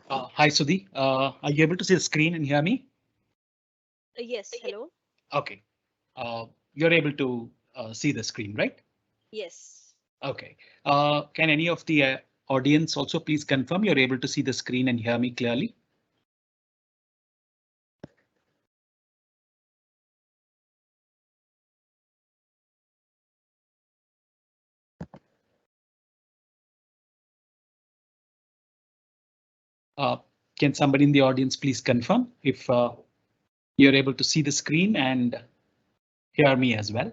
Hi, Sudhi. Are you able to see the screen and hear me? Yes, hello. Okay. You're able to see the screen, right? Yes. Okay. Can any of the audience also please confirm you're able to see the screen and hear me clearly? Uh, can somebody in the audience please confirm if you're able to see the screen and hear me as well?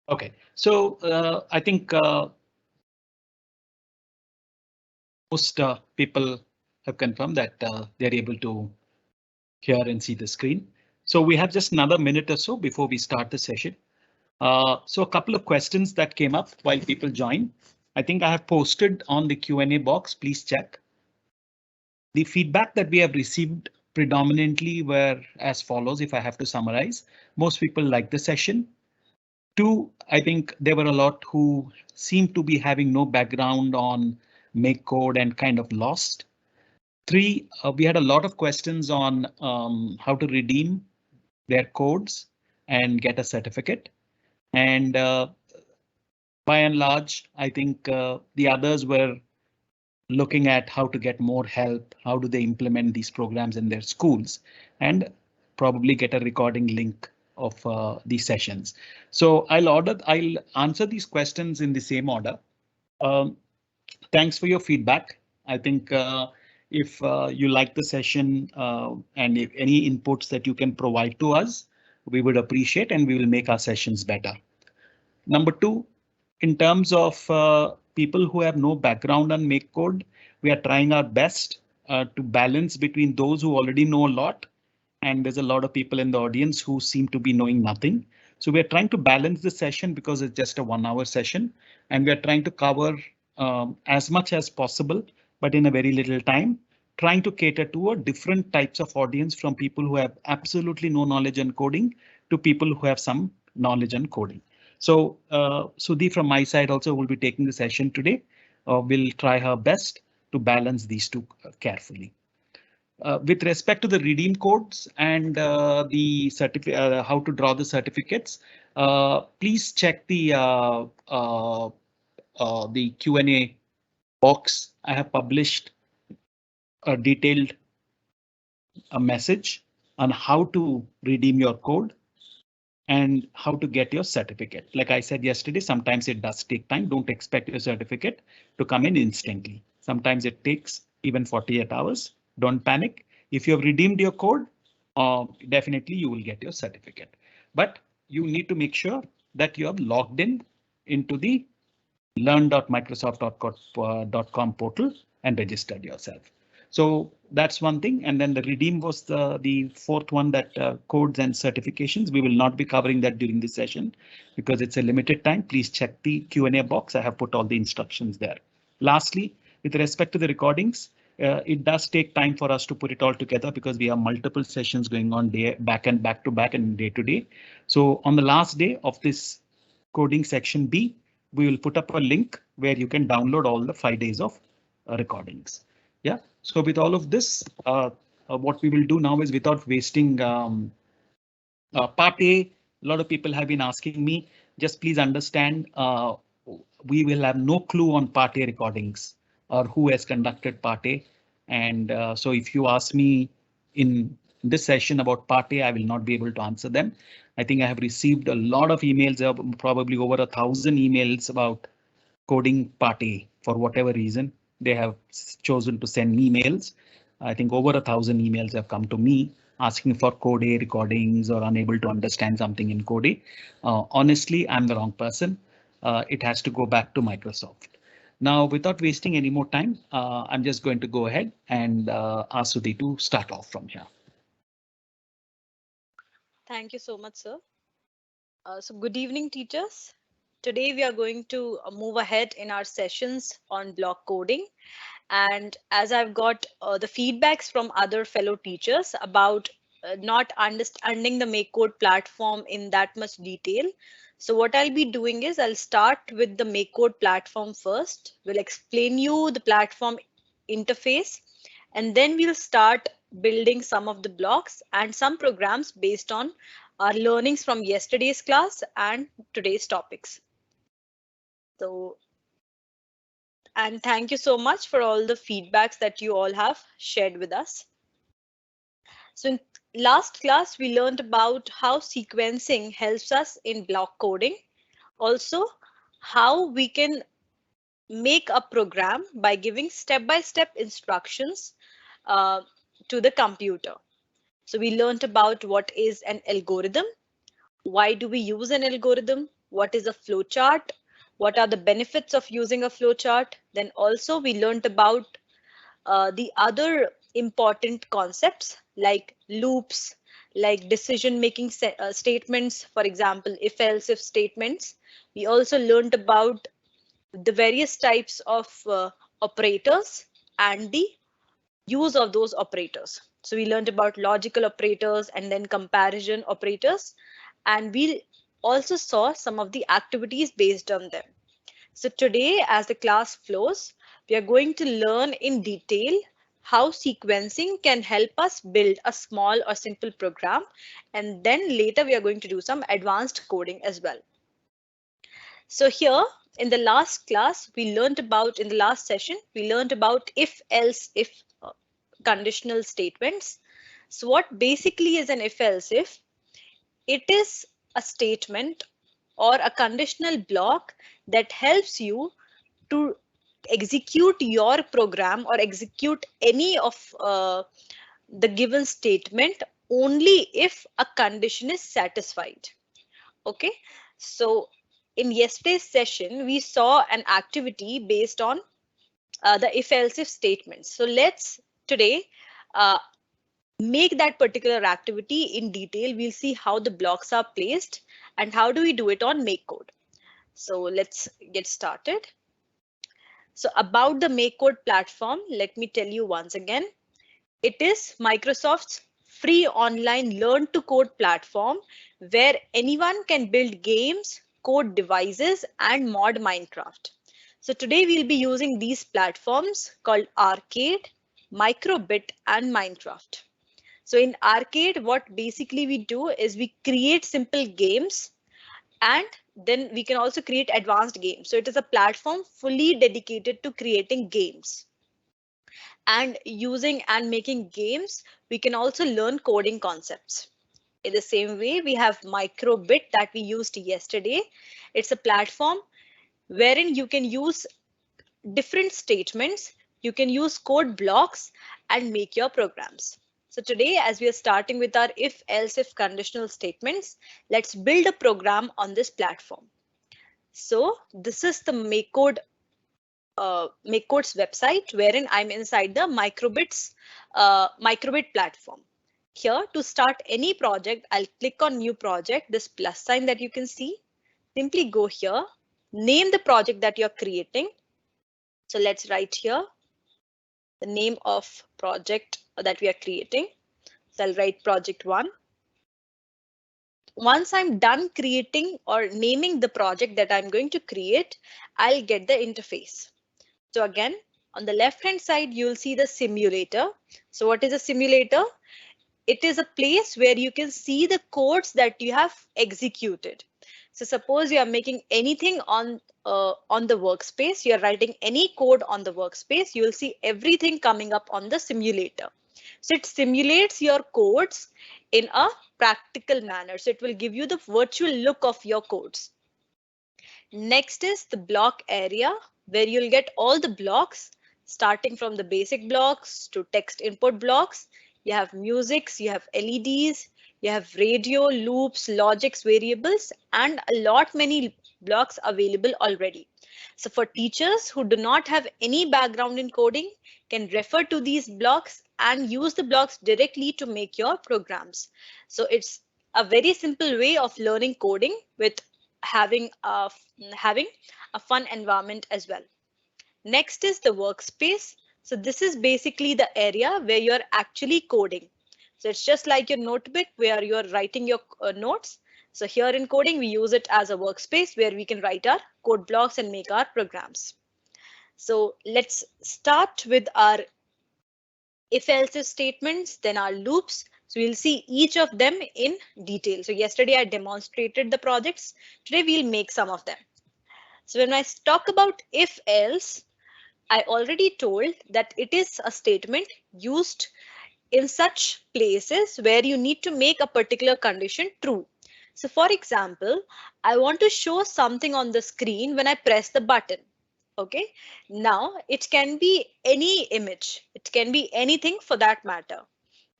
Okay. So I think most people have confirmed that they're able to hear and see the screen. So we have just another minute or so before we start the session. So a couple of questions that came up while people join. I think I have posted on the Q&A box. Please check. The feedback that we have received predominantly were as follows. If I have to summarize, most people like the session. Two, I think there were a lot who seem to be having no background on make code and kind of lost. Three, we had a lot of questions on how to redeem their codes and get a certificate. And by and large, I think the others were looking at how to get more help, how do they implement these programs in their schools, and probably get a recording link of these sessions. So I'll answer these questions in the same order. Um, Thanks for your feedback. I think if you like the session and if any inputs that you can provide to us, we would appreciate and we will make our sessions better. Number two, in terms of people who have no background on make code, we are trying our best to balance between those who already know a lot, and there's a lot of people in the audience who seem to be knowing nothing. So we are trying to balance the session because it's just a 1 hour session, and we are trying to cover as much as possible, but in a very little time, trying to cater to a different types of audience from people who have absolutely no knowledge on coding to people who have some knowledge on coding. So Sudhi from my side also will be taking the session today. We'll try her best to balance these two carefully. With respect to the redeem codes and the certificate, how to draw the certificates, please check the Q&A box. I have published a detailed message on how to redeem your code and how to get your certificate. Like I said yesterday, sometimes it does take time. Don't expect your certificate to come in instantly. Sometimes it takes even 48 hours. Don't panic. If you have redeemed your code, definitely you will get your certificate. But you need to make sure that you have logged in into the learn.microsoft.com portal and registered yourself. So that's one thing. And then the redeem was the fourth one, that codes and certifications. We will not be covering that during this session because it's a limited time. Please check the Q&A box. I have put all the instructions there. Lastly, with respect to the recordings, it does take time for us to put it all together because we have multiple sessions going on day back and back to back and day to day. So on the last day of this coding section B, we will put up a link where you can download all the 5 days of recordings. Yeah, so with all of this, what we will do now is without wasting part A, a lot of people have been asking me, just please understand, we will have no clue on part A recordings or who has conducted part A. And so if you ask me in this session about part A, I will not be able to answer them. I think I have received a lot of emails, probably over 1,000 emails about coding part A. For whatever reason, they have chosen to send me emails. I think over 1,000 emails have come to me asking for code A recordings or unable to understand something in code A. Honestly, I'm the wrong person. It has to go back to Microsoft. Now, without wasting any more time, I'm just going to go ahead and ask Sudhi to start off from here. Thank you so much, sir. So good evening, teachers. Today we are going to move ahead in our sessions on block coding. And as I've got the feedbacks from other fellow teachers about not understanding the MakeCode platform in that much detail. So what I'll be doing is I'll start with the MakeCode platform first. We'll explain you the platform interface, and then we'll start building some of the blocks and some programs based on our learnings from yesterday's class and today's topics. So, and thank you so much for all the feedbacks that you all have shared with us. So in last class, we learned about how sequencing helps us in block coding. Also, how we can make a program by giving step-by-step instructions uh, to the computer. So we learned about what is an algorithm, why do we use an algorithm, what is a flowchart, what are the benefits of using a flowchart. Then also we learned about the other important concepts like loops, like decision making statements, for example, if else if statements. We also learned about the various types of operators and the use of those operators. So we learned about logical operators and then comparison operators, and we also saw some of the activities based on them. So today, as the class flows, we are going to learn in detail how sequencing can help us build a small or simple program. And then later we are going to do some advanced coding as well. So here in the last class, we learned about, in the last session, we learned about if else if conditional statements. So what basically is an if else if? It is a statement or a conditional block that helps you to execute your program or execute any of the given statement only if a condition is satisfied. Okay, so in yesterday's session, we saw an activity based on the if else if statements. So let's today uh, make that particular activity in detail. We'll see how the blocks are placed and how do we do it on MakeCode. So let's get started. So about the MakeCode platform, let me tell you once again, it is Microsoft's free online learn to code platform where anyone can build games, code devices, and mod Minecraft. So today we'll be using these platforms called Arcade, Microbit, and Minecraft. So in Arcade, what basically we do is we create simple games, and then we can also create advanced games. So it is a platform fully dedicated to creating games. And using and making games, we can also learn coding concepts. In the same way, we have Microbit that we used yesterday. It's a platform wherein you can use different statements, you can use code blocks and make your programs. So today, as we are starting with our if else if conditional statements, let's build a program on this platform. So this is the MakeCode's website, wherein I'm inside the Microbit platform. Here to start any project, I'll click on new project, this plus sign that you can see. Simply go here, name the project that you're creating. So let's write here the name of project that we are creating. So I'll write project 1. Once I'm done creating or naming the project that I'm going to create, I'll get the interface. So again, on the left hand side, you'll see the simulator. So what is a simulator? It is a place where you can see the codes that you have executed. So suppose you are making anything on the workspace, you're writing any code on the workspace, you will see everything coming up on the simulator. So it simulates your codes in a practical manner. So it will give you the virtual look of your codes. Next is the block area, where you'll get all the blocks starting from the basic blocks to text input blocks. You have musics, you have LEDs, you have radio, loops, logics, variables, and a lot many blocks available already. So for teachers who do not have any background in coding, can refer to these blocks and use the blocks directly to make your programs. So it's a very simple way of learning coding with having a fun environment as well. Next is the workspace. So this is basically the area where you're actually coding. So it's just like your notebook where you're writing your notes. So here in coding, we use it as a workspace where we can write our code blocks and make our programs. So let's start with our if-else statements, then our loops. So we'll see each of them in detail. So yesterday I demonstrated the projects. Today we'll make some of them. So when I talk about if-else, I already told that it is a statement used in such places where you need to make a particular condition true. So for example, I want to show something on the screen when I press the button. Okay, now it can be any image. It can be anything for that matter.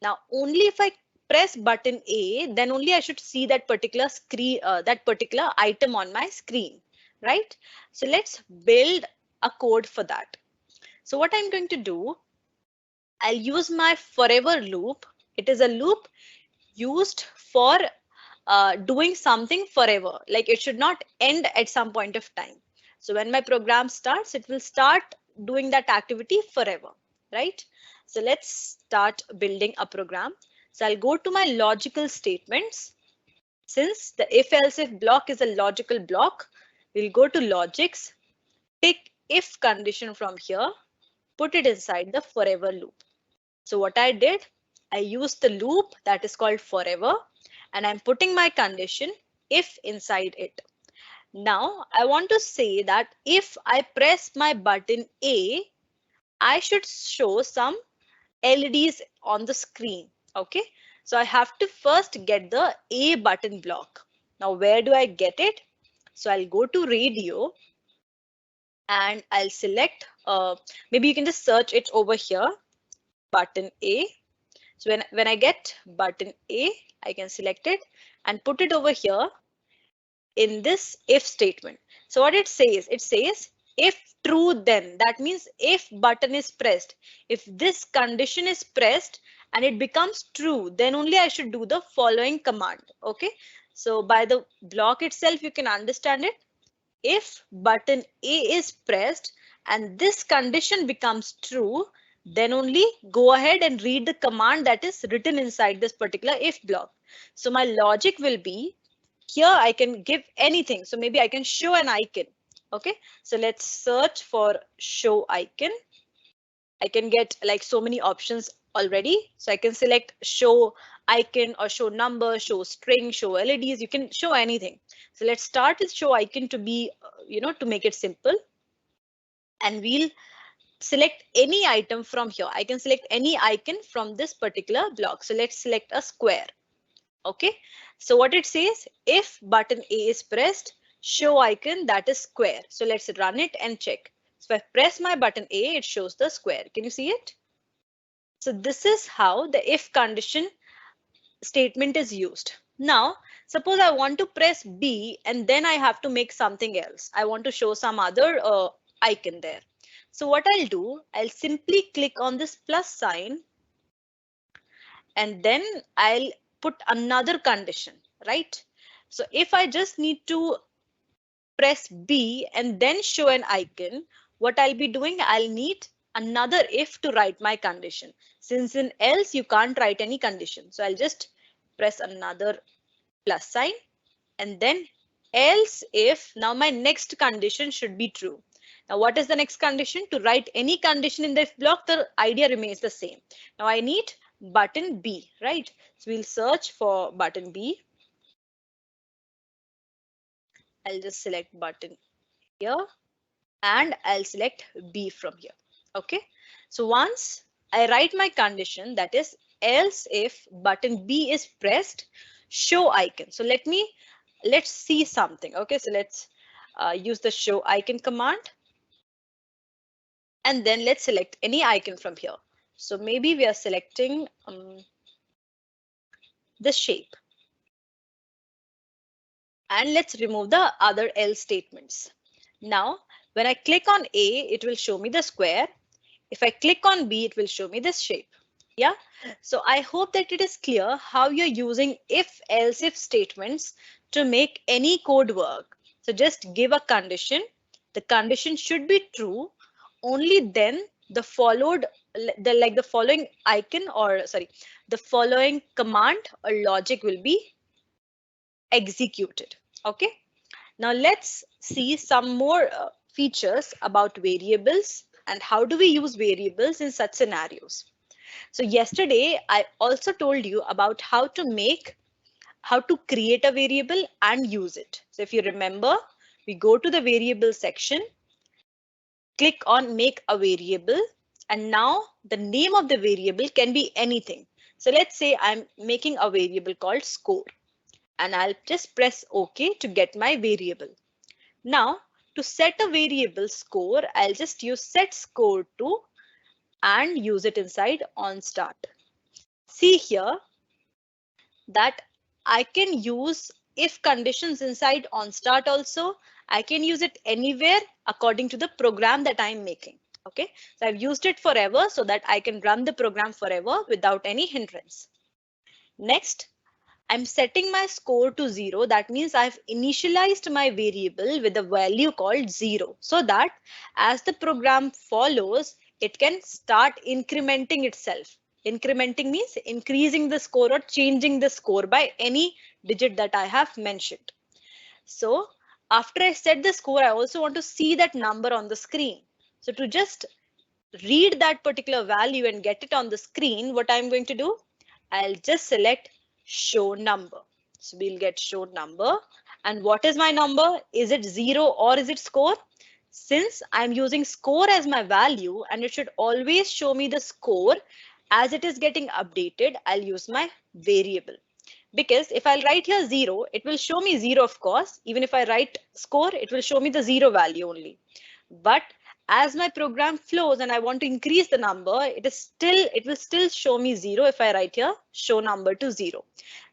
Now, only if I press button A, then only I should see that particular screen, that particular item on my screen, right? So let's build a code for that. So what I'm going to do, I'll use my forever loop. It is a loop used for doing something forever. Like it should not end at some point of time. So when my program starts, it will start doing that activity forever, right? So let's start building a program. So I'll go to my logical statements. Since the if-else if block is a logical block, we'll go to logics, pick if condition from here, put it inside the forever loop. So what I did, I used the loop that is called forever, and I'm putting my condition if inside it. Now I want to say that if I press my button A, I should show some LEDs on the screen. Okay, so I have to first get the A button block. Now where do I get it? So I'll go to radio and I'll select, maybe you can just search it over here, button A. So when I get button A, I can select it and put it over here in this if statement. So what it says if true, then that means if button is pressed, if this condition is pressed and it becomes true, then only I should do the following command. Okay, so by the block itself, you can understand it. If button A is pressed and this condition becomes true, then only go ahead and read the command that is written inside this particular if block. So my logic will be, here I can give anything. So maybe I can show an icon. Okay, so let's search for show icon. I can get like so many options already. So I can select show icon or show number, show string, show LEDs. You can show anything. So let's start with show icon to be, to make it simple. And we'll select any item from here. I can select any icon from this particular block. So let's select a square. Okay, so what it says, if button A is pressed, show icon that is square. So let's run it and check. So if I press my button A, it shows the square. Can you see it? So this is how the if condition statement is used. Now, suppose I want to press B and then I have to make something else. I want to show some other icon there. So what I'll do, I'll simply click on this plus sign and then I'll put another condition, right? So if I just need to press B and then show an icon, what I'll be doing, I'll need another if to write my condition. Since in else you can't write any condition. So I'll just press another plus sign and then else if. Now my next condition should be true. Now what is the next condition? To write any condition in the if block, the idea remains the same. Now I need button B, right? So we'll search for button B. I'll just select button here and I'll select B from here. Okay, so once I write my condition, that is else if button B is pressed, show icon. So let's see something. Okay, so let's use the show icon command and then let's select any icon from here. So maybe we are selecting this shape. And let's remove the other else statements. Now, when I click on A, it will show me the square. If I click on B, it will show me this shape. Yeah, so I hope that it is clear how you're using if else if statements to make any code work. So just give a condition. The condition should be true. Only then the following icon, or sorry, the following command or logic will be executed. Okay. Now let's see some more features about variables and how do we use variables in such scenarios. So yesterday I also told you about how to create a variable and use it. So if you remember, we go to the variable section, click on make a variable, and now the name of the variable can be anything. So let's say I'm making a variable called score, and I'll just press OK to get my variable. Now to set a variable score, I'll just use set score to and use it inside onStart. See here that I can use if conditions inside onStart also. I can use it anywhere according to the program that I'm making. Okay, so I've used it forever so that I can run the program forever without any hindrance. Next, I'm setting my score to 0. That means I've initialized my variable with a value called 0 so that as the program follows, it can start incrementing itself. Incrementing means increasing the score or changing the score by any digit that I have mentioned. So after I set the score, I also want to see that number on the screen. So to just read that particular value and get it on the screen, what I'm going to do, I'll just select show number. So we'll get show number. And what is my number? Is it 0 or is it score? Since I'm using score as my value and it should always show me the score as it is getting updated, I'll use my variable. Because if I'll write here 0, it will show me 0, of course. Even if I write score, it will show me the 0 value only. But as my program flows and I want to increase the number, it will still show me 0 if I write here show number to 0.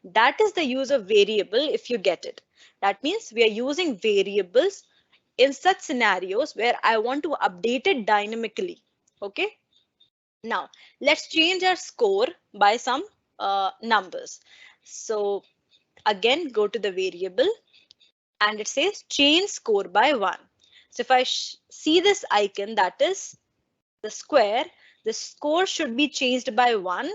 That is the use of variable if you get it. That means we are using variables in such scenarios where I want to update it dynamically. Okay. Now let's change our score by some numbers. So again, go to the variable and it says change score by 1. So if I see this icon, that is the square, the score should be changed by 1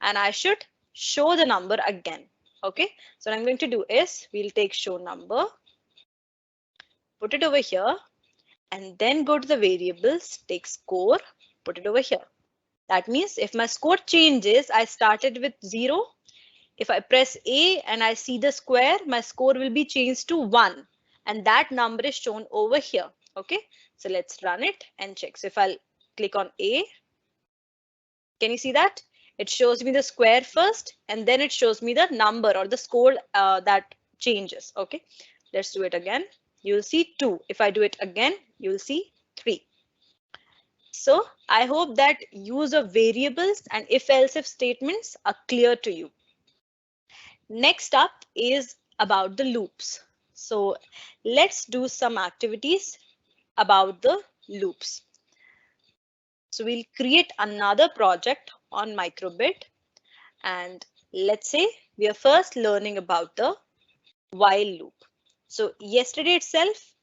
and I should show the number again. Okay, so what I'm going to do is we'll take show number, put it over here, and then go to the variables, take score, put it over here. That means if my score changes, I started with 0. If I press A and I see the square, my score will be changed to 1 and that number is shown over here. Okay, so let's run it and check. So if I'll click on A, can you see that? It shows me the square first and then it shows me the number or the score that changes. Okay, let's do it again. You'll see 2. If I do it again, you'll see 3. So I hope that use of variables and if-else if statements are clear to you. Next up is about the loops. So let's do some activities about the loops. So we'll create another project on Microbit and let's say we are first learning about the while loop. So yesterday itself,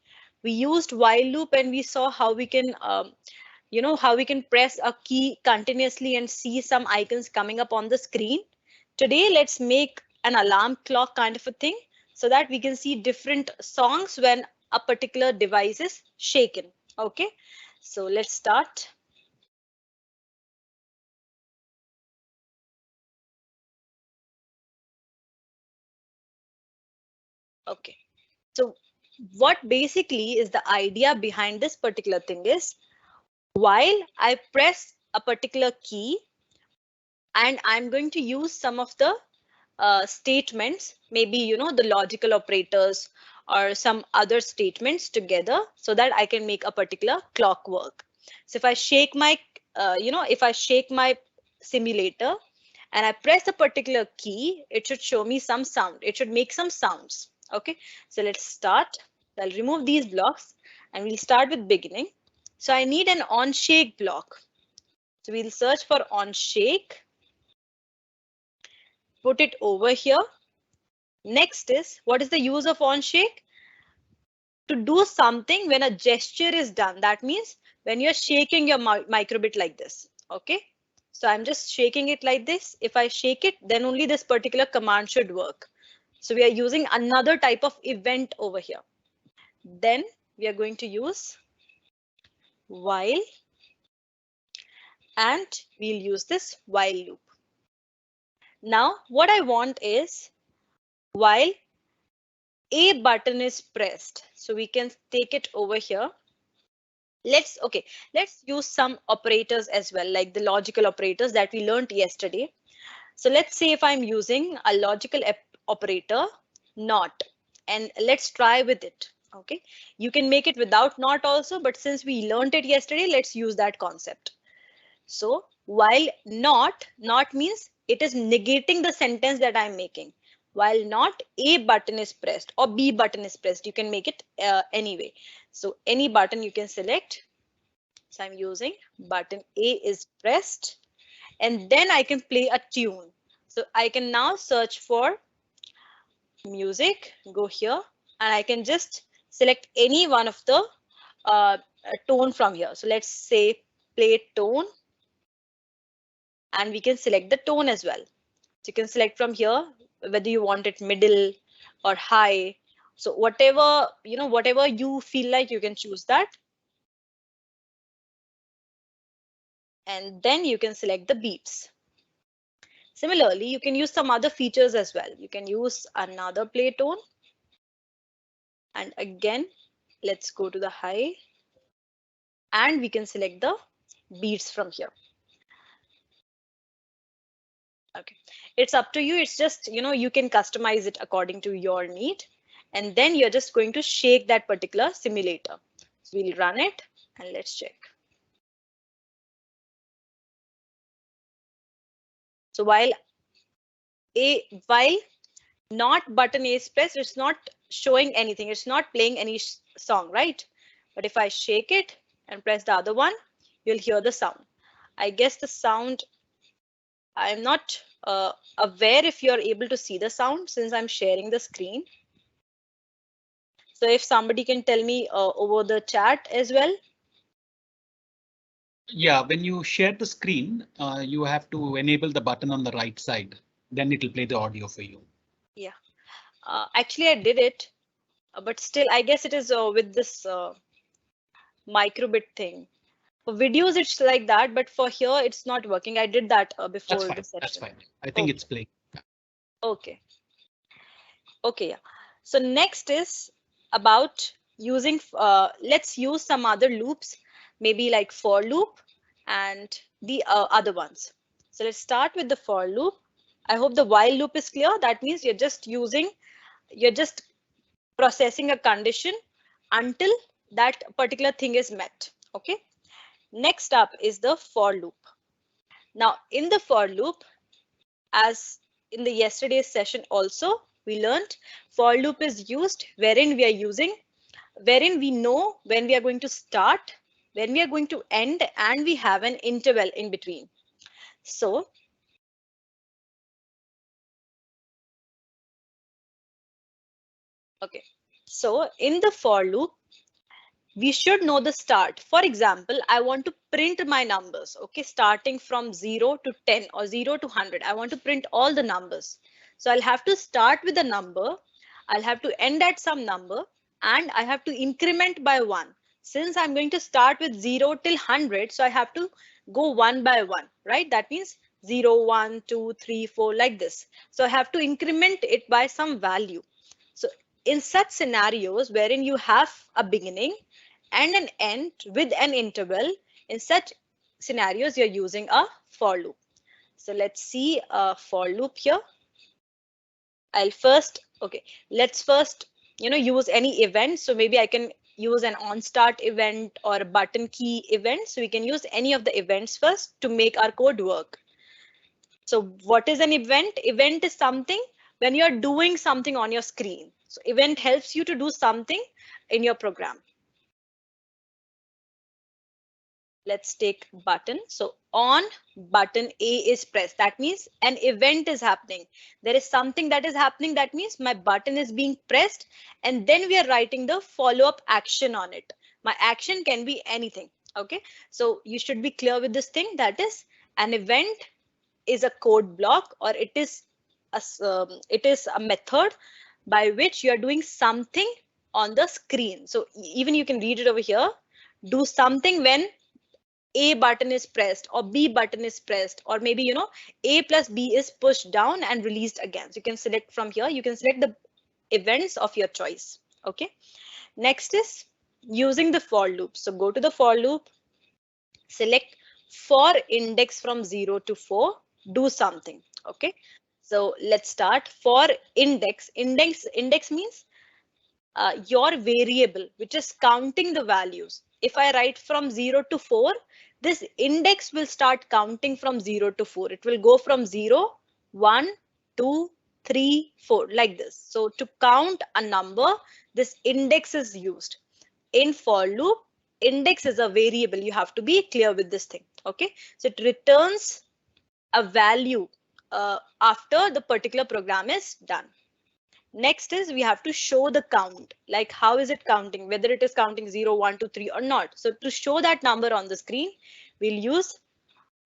we used while loop and we saw how we can how we can press a key continuously and see some icons coming up on the screen. Today, let's make an alarm clock kind of a thing so that we can see different songs when a particular device is shaken. Okay, so let's start. Okay, so what basically is the idea behind this particular thing is while I press a particular key and I'm going to use some of the statements, maybe, the logical operators or some other statements together so that I can make a particular clock work. So if I shake my, if I shake my simulator and I press a particular key, it should show me some sound. It should make some sounds. Okay, so let's start. I'll remove these blocks and we'll start with beginning. So I need an on shake block. So we'll search for on shake. Put it over here. Next is what is the use of on shake? to do something when a gesture is done. That means when you're shaking your microbit like this. Okay. So I'm just shaking it like this. If I shake it, then only this particular command should work. So we are using another type of event over here. Then we are going to use while, and we'll use this while loop. Now what I want is while a button is pressed. So we can take it over here. Let's use some operators as well, like the logical operators that we learned yesterday. So let's say if I'm using a logical operator not, and let's try with it. Okay, you can make it without not also, but since we learned it yesterday, let's use that concept. So while not means it is negating the sentence that I'm making. While not A button is pressed or B button is pressed, you can make it anyway. So any button you can select. So I'm using button A is pressed, and then I can play a tune. So I can now search for music, go here, and I can just select any one of the tone from here. So let's say play tone, and we can select the tone as well. So you can select from here whether you want it middle or high. So whatever, whatever you feel like, you can choose that. And then you can select the beats. Similarly, you can use some other features as well. You can use another play tone. And again, let's go to the high. And we can select the beats from here. Okay, it's up to you. It's just, you can customize it according to your need. And then you're just going to shake that particular simulator. So we'll run it and let's check. So while not button is pressed, it's not showing anything. It's not playing any song, right? But if I shake it and press the other one, you'll hear the sound. I guess the sound, I'm not aware if you're able to see the sound since I'm sharing the screen. So if somebody can tell me over the chat as well. Yeah, when you share the screen, you have to enable the button on the right side. Then it will play the audio for you. Yeah, actually I did it, but still I guess it is with this microbit thing. For videos, it's like that, but for here, it's not working. I did that before the session. That's fine. I think it's playing. Okay. Okay. Yeah. So next is about using. Let's use some other loops, maybe like for loop and the other ones. So let's start with the for loop. I hope the while loop is clear. That means you're just processing a condition until that particular thing is met. Okay. Next up is the for loop. Now in the for loop, as in the yesterday's session also, we learned for loop is used wherein we know when we are going to start, when we are going to end, and we have an interval in between. So okay, so in the for loop, we should know the start. For example, I want to print my numbers, okay, starting from 0 to 10 or 0 to 100. I want to print all the numbers. So I'll have to start with a number. I'll have to end at some number, and I have to increment by 1. Since I'm going to start with 0 till 100, so I have to go one by one, right? That means 0, 1, 2, 3, 4, like this. So I have to increment it by some value. So in such scenarios wherein you have a beginning and an end with an interval, in such scenarios, you're using a for loop. So let's see a for loop here. Let's first, use any event. So maybe I can use an on start event or a button key event. So we can use any of the events first to make our code work. So what is an event? Event is something when you're doing something on your screen. So event helps you to do something in your program. let's take button. So on button A is pressed. That means an event is happening. There is something that is happening. That means my button is being pressed, and then we are writing the follow-up action on it. My action can be anything. Okay, so you should be clear with this thing. That is, an event is a code block, or it is a method by which you are doing something on the screen. So even you can read it over here. Do something when A button is pressed or B button is pressed, or maybe, you know, A plus B is pushed down and released again. So you can select from here. You can select the events of your choice. Okay. Next is using the for loop. So go to the for loop, select for index from 0 to 4, do something. Okay. So let's start for index. Index means your variable, which is counting the values. If I write from 0 to 4, this index will start counting from 0 to 4. It will go from 0, 1, 2, 3, 4, like this. So to count a number, this index is used. In for loop, index is a variable. You have to be clear with this thing. Okay, so it returns a value after the particular program is done. Next is we have to show the count, like how is it counting, whether it is counting 0, 1, 2, 3 or not. So to show that number on the screen, we'll use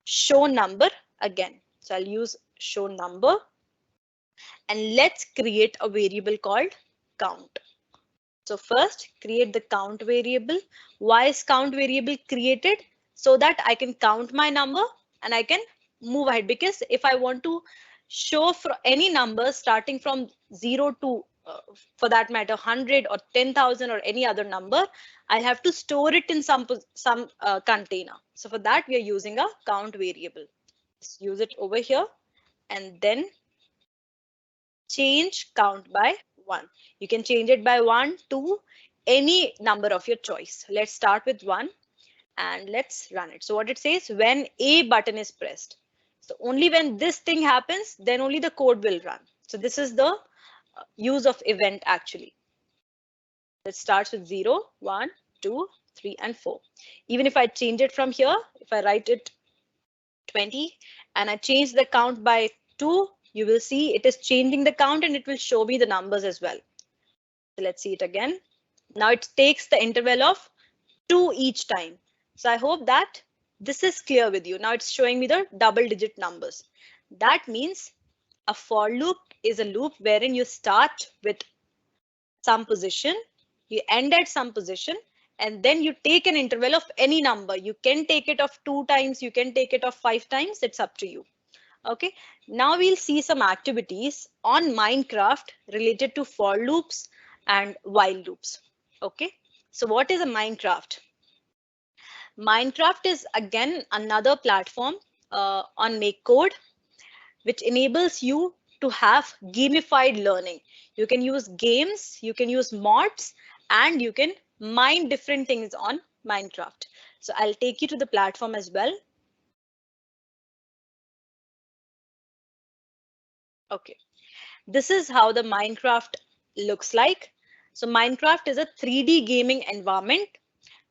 show number again. So I'll use show number, and let's create a variable called count. So first create the count variable. Why is count variable created? So that I can count my number and I can move ahead, because if I want to show for any number starting from 0 to for that matter 100 or 10,000 or any other number, I have to store it in some container. So for that we are using a count variable. Let's use it over here and then change count by 1. You can change it by 1, 2, any number of your choice. Let's start with 1 and let's run it. So what it says, when A button is pressed. So only when this thing happens, then only the code will run. So this is the use of event actually. It starts with 0, 1, 2, 3 and 4. Even if I change it from here, if I write it 20 and I change the count by 2, you will see it is changing the count and it will show me the numbers as well. So let's see it again. Now it takes the interval of 2 each time. So I hope that this is clear with you. Now it's showing me the double-digit numbers. That means a for loop is a loop wherein you start with some position, you end at some position, and then you take an interval of any number. You can take it of 2 times, you can take it of 5 times, it's up to you. Okay, now we'll see some activities on Minecraft related to for loops and while loops. Okay, so what is a Minecraft? Minecraft is again another platform on MakeCode, which enables you to have gamified learning. You can use games, you can use mods, and you can mine different things on Minecraft. So I'll take you to the platform as well. Okay, this is how the Minecraft looks like. So Minecraft is a 3D gaming environment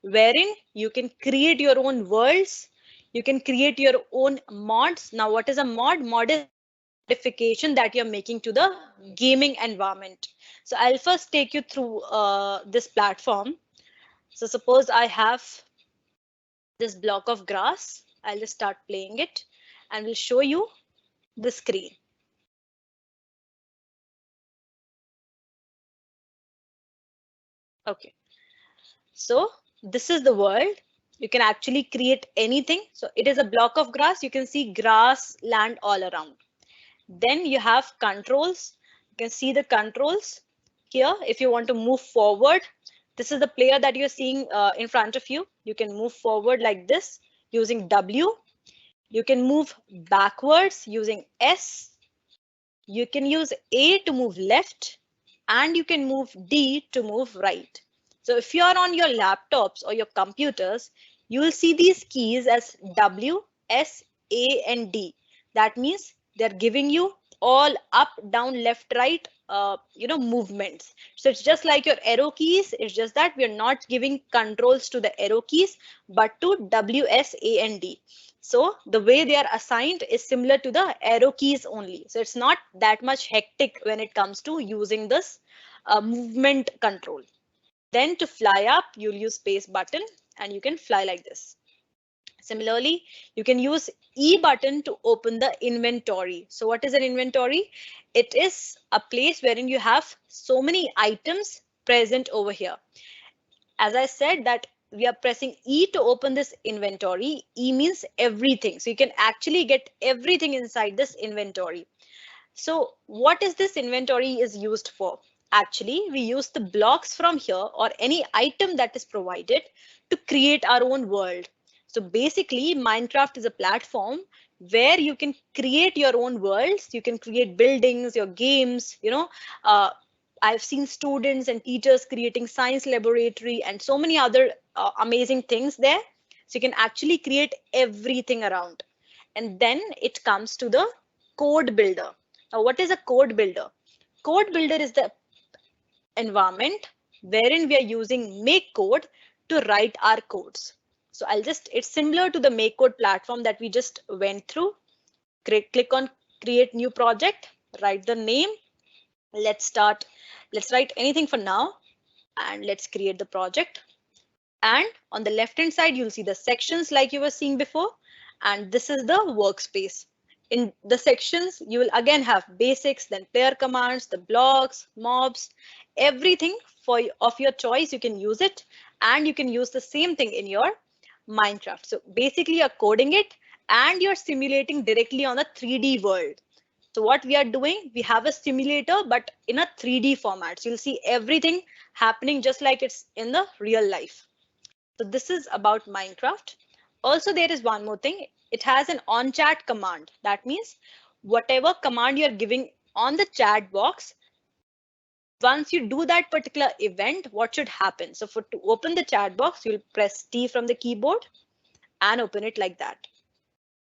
wherein you can create your own worlds, you can create your own mods. Now, what is a mod? Mod is modification that you're making to the gaming environment. So I'll first take you through this platform. So suppose I have this block of grass. I'll just start playing it and we'll show you the screen. Okay, so this is the world. You can actually create anything. So it is a block of grass. You can see grass, land all around. Then you have controls. You can see the controls here. If you want to move forward, this is the player that you're seeing in front of you. You can move forward like this using W. You can move backwards using S. You can use A to move left, and you can move D to move right. So if you're on your laptops or your computers, you will see these keys as W, S, A, and D. That means they're giving you all up, down, left, right movements. So it's just like your arrow keys. It's just that we are not giving controls to the arrow keys, but to W, S, A, and D. So the way they are assigned is similar to the arrow keys only. So it's not that much hectic when it comes to using this movement control. Then to fly up, you'll use space button and you can fly like this. Similarly, you can use E button to open the inventory. So what is an inventory? It is a place wherein you have so many items present over here. As I said that we are pressing E to open this inventory. E means everything. So you can actually get everything inside this inventory. So what is this inventory is used for? Actually, we use the blocks from here or any item that is provided to create our own world. So basically, Minecraft is a platform where you can create your own worlds. You can create buildings, your games, I've seen students and teachers creating science laboratory and so many other amazing things there. So you can actually create everything around. And then it comes to the code builder. Now, what is a code builder? Code builder is the environment wherein we are using make code to write our codes. So it's similar to the make code platform that we just went through. Click on create new project, write the name. Let's write anything for now and let's create the project. And on the left hand side, you'll see the sections like you were seeing before. And this is the workspace. In the sections, you will again have basics, then player commands, the blocks, mobs, everything of your choice. You can use it and you can use the same thing in your Minecraft. So basically you're coding it and you're simulating directly on a 3D world. So what we are doing, we have a simulator, but in a 3D format. So you'll see everything happening just like it's in the real life. So this is about Minecraft. Also, there is one more thing. It has an on chat command. That means whatever command you're giving on the chat box, once you do that particular event, what should happen? So to open the chat box, you'll press T from the keyboard and open it like that.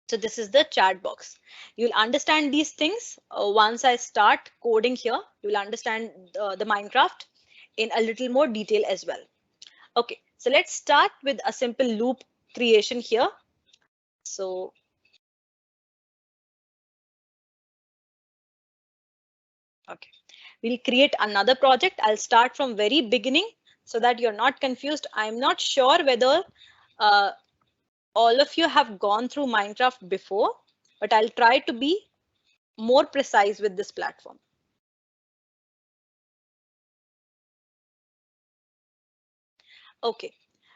So this is the chat box. You'll understand these things once I start coding here. You'll understand the Minecraft in a little more detail as well. Okay, so let's start with a simple loop creation here. So okay, we'll create another project. I'll start from very beginning so that you're not confused. I'm not sure whether all of you have gone through Minecraft before, but I'll try to be more precise with this platform. Okay,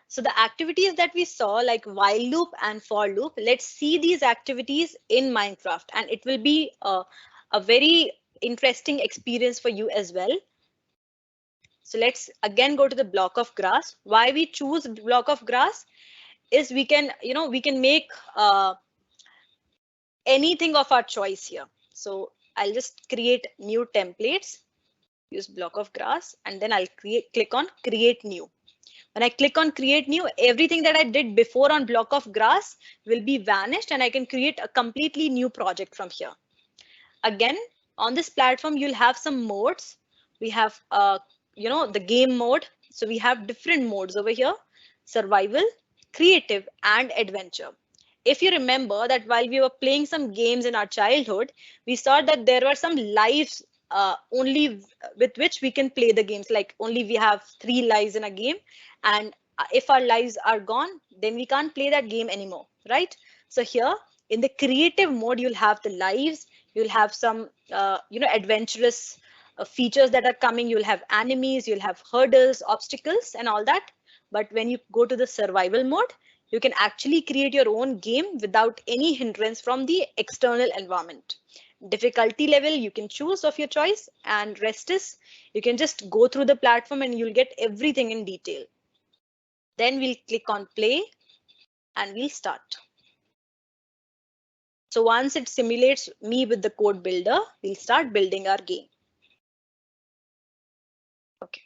so the activities that we saw like while loop and for loop, let's see these activities in Minecraft and it will be a very interesting experience for you as well. So let's again go to the block of grass. Why we choose block of grass is we can make anything of our choice here. So I'll just create new templates, use block of grass, and then I'll click on create new. When I click on create new, everything that I did before on block of grass will be vanished and I can create a completely new project from here. Again, on this platform, you'll have some modes. We have, the game mode. So we have different modes over here: survival, creative, and adventure. If you remember that while we were playing some games in our childhood, we saw that there were some lives only with which we can play the games, like only we have 3 lives in a game. And if our lives are gone, then we can't play that game anymore, right? So here in the creative mode, you'll have the lives, you'll have some, adventurous features that are coming. You'll have enemies, you'll have hurdles, obstacles, and all that. But when you go to the survival mode, you can actually create your own game without any hindrance from the external environment. Difficulty level you can choose of your choice, and rest is you can just go through the platform and you'll get everything in detail. Then we'll click on play and we'll start. So once it simulates me with the code builder, we'll start building our game. Okay.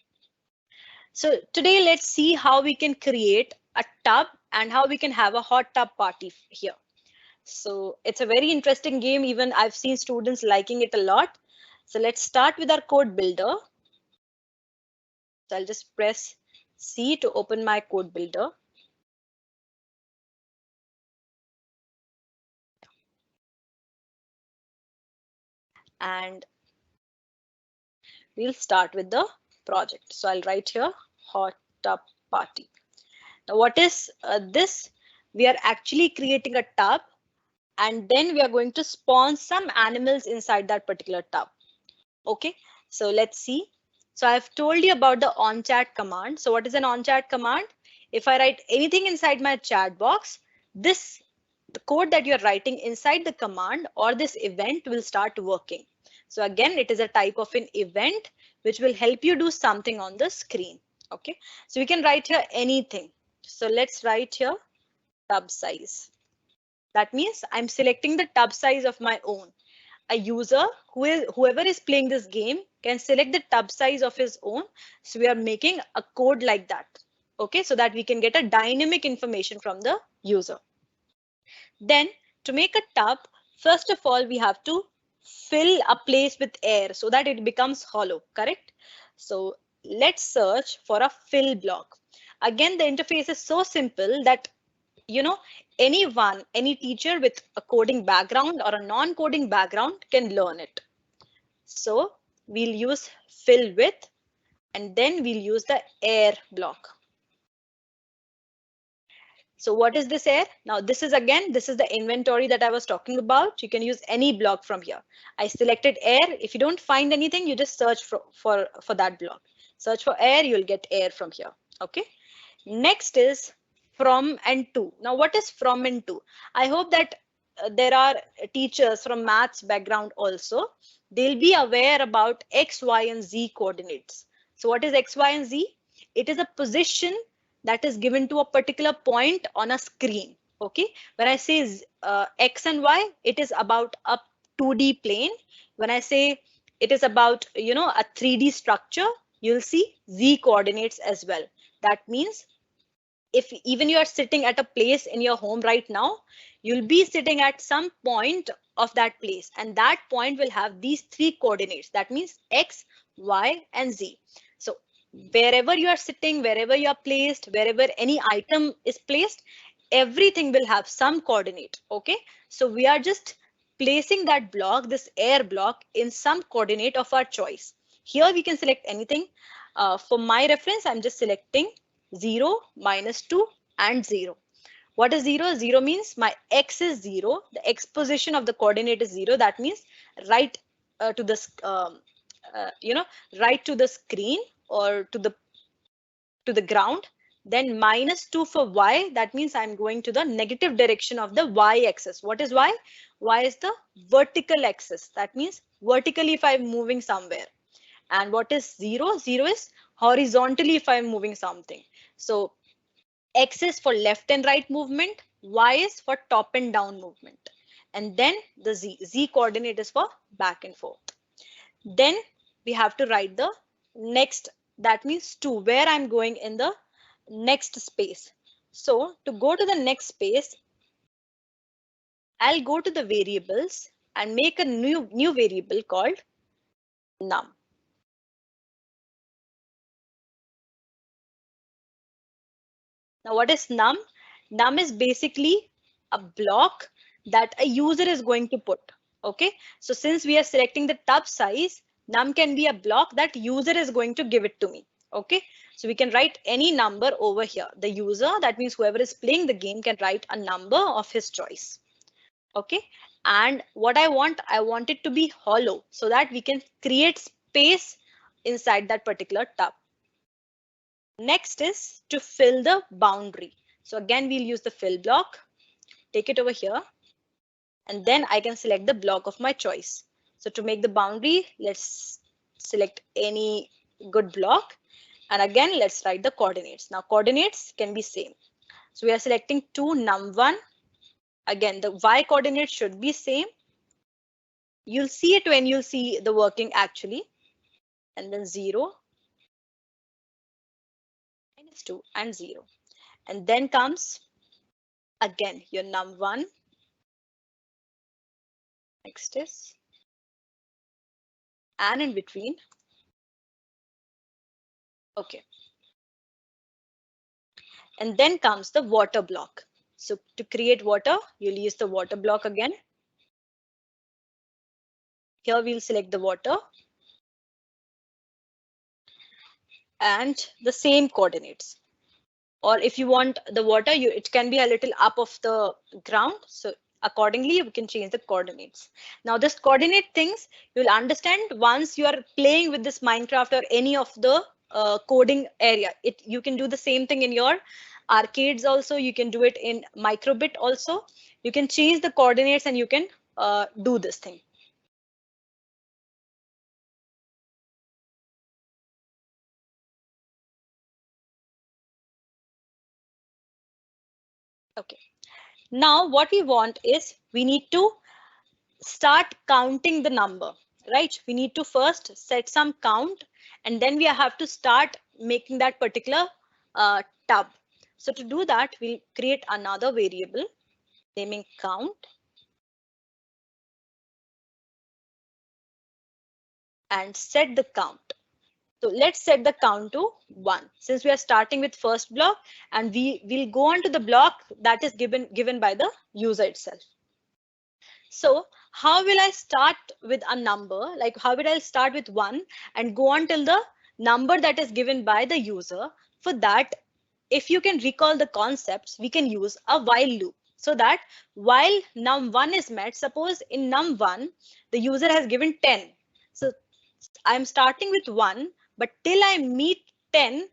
So today let's see how we can create a tub and how we can have a hot tub party here. So it's a very interesting game. Even I've seen students liking it a lot. So let's start with our code builder. So I'll just press C to open my code builder. And we'll start with the project. So I'll write here hot tub party. Now what is this? We are actually creating a tub, and then we are going to spawn some animals inside that particular tub. Okay, so let's see. So I've told you about the on-chat command. So what is an on-chat command? If I write anything inside my chat box, the code that you're writing inside the command or this event will start working. So again, it is a type of an event which will help you do something on the screen. Okay, so we can write here anything. So let's write here tub size. That means I'm selecting the tub size of my own. A user whoever is playing this game can select the tub size of his own. So we are making a code like that. Okay, so that we can get a dynamic information from the user. Then to make a tub, first of all, we have to fill a place with air so that it becomes hollow, correct? So let's search for a fill block. Again, the interface is so simple that any teacher with a coding background or a non-coding background can learn it. So we'll use fill with, and then we'll use the air block. So what is this air? Now this is the inventory that I was talking about. You can use any block from here. I selected air. If you don't find anything, you just search for that block. Search for air, you'll get air from here. Okay. Next is from and to. Now what is from and to? I hope that there are teachers from maths background also. They'll be aware about X, Y, and Z coordinates. So what is X, Y, and Z? It is a position that is given to a particular point on a screen. Okay, when I say X and Y, it is about a 2D plane. When I say it is about a 3D structure, you'll see Z coordinates as well. That means if even you are sitting at a place in your home right now, you'll be sitting at some point of that place, and that point will have these three coordinates. That means X, Y, and Z. So wherever you are sitting, wherever you are placed, wherever any item is placed, everything will have some coordinate. Okay, so we are just placing that block, this air block, in some coordinate of our choice. Here we can select anything. For my reference, I'm just selecting 0, -2, and 0. What is 0? 0 means my X is 0. The X position of the coordinate is 0. That means right to the right to the screen or to the ground. Then -2 for Y. That means I'm going to the negative direction of the Y axis. What is Y? Y is the vertical axis. That means vertically if I'm moving somewhere. And what is 0? 0 is horizontally if I'm moving something. So X is for left and right movement, Y is for top and down movement. And then the Z coordinate is for back and forth. Then we have to write the next, that means to where I'm going in the next space. So to go to the next space, I'll go to the variables and make a new variable called num. Now what is num? Num is basically a block that a user is going to put. Okay, so since we are selecting the tub size, num can be a block that user is going to give it to me. Okay, so we can write any number over here. The user, that means whoever is playing the game, can write a number of his choice. Okay, and what I want it to be hollow so that we can create space inside that particular tub. Next is to fill the boundary. So again, we'll use the fill block, take it over here, and then I can select the block of my choice. So to make the boundary, let's select any good block. And again, let's write the coordinates. Now coordinates can be same. So we are selecting 2 num1. Again, the Y coordinate should be same. You'll see it when you see the working actually. And then 0, -2, and 0. And then comes again your num1. Next is and in between. Okay. And then comes the water block. So to create water, you'll use the water block again. Here we'll select the water and the same coordinates. Or if you want the water, it can be a little up of the ground. So accordingly, we can change the coordinates. Now this coordinate things, you'll understand once you are playing with this Minecraft or any of the coding area. You can do the same thing in your arcades also. You can do it in Microbit also. You can change the coordinates and you can do this thing. Okay. Now what we want is we need to start counting the number, right? We need to first set some count and then we have to start making that particular tub. So to do that, we'll create another variable naming count and set the count. So let's set the count to 1 since we are starting with first block and we will go on to the block that is given by the user itself. So how will I start with a number? Like how will I start with 1 and go on till the number that is given by the user? For that, if you can recall the concepts, we can use a while loop. So that while num1 is met, suppose in num1, the user has given 10. So I'm starting with 1, but till I meet 10,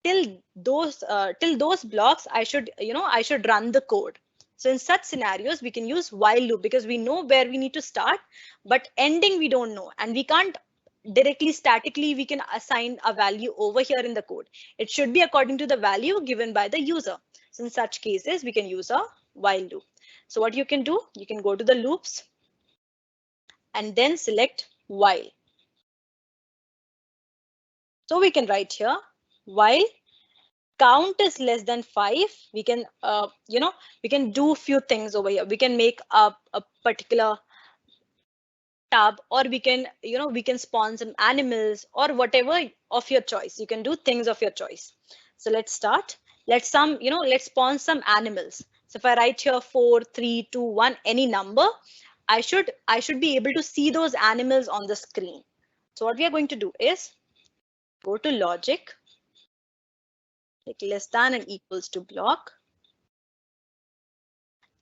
till those blocks, I should run the code. So in such scenarios, we can use while loop because we know where we need to start, but ending we don't know, and we can't directly statically we can assign a value over here in the code. It should be according to the value given by the user. So in such cases, we can use a while loop. So what you can do, you can go to the loops and then select while. So we can write here while count is less than 5, we can we can do few things over here. We can make a particular tab, or we can spawn some animals or whatever of your choice. You can do things of your choice. So let's start. Let's spawn some animals. So if I write here 4 3 2 1 any number, I should be able to see those animals on the screen. So what we are going to do is go to logic, like less than and equals to block,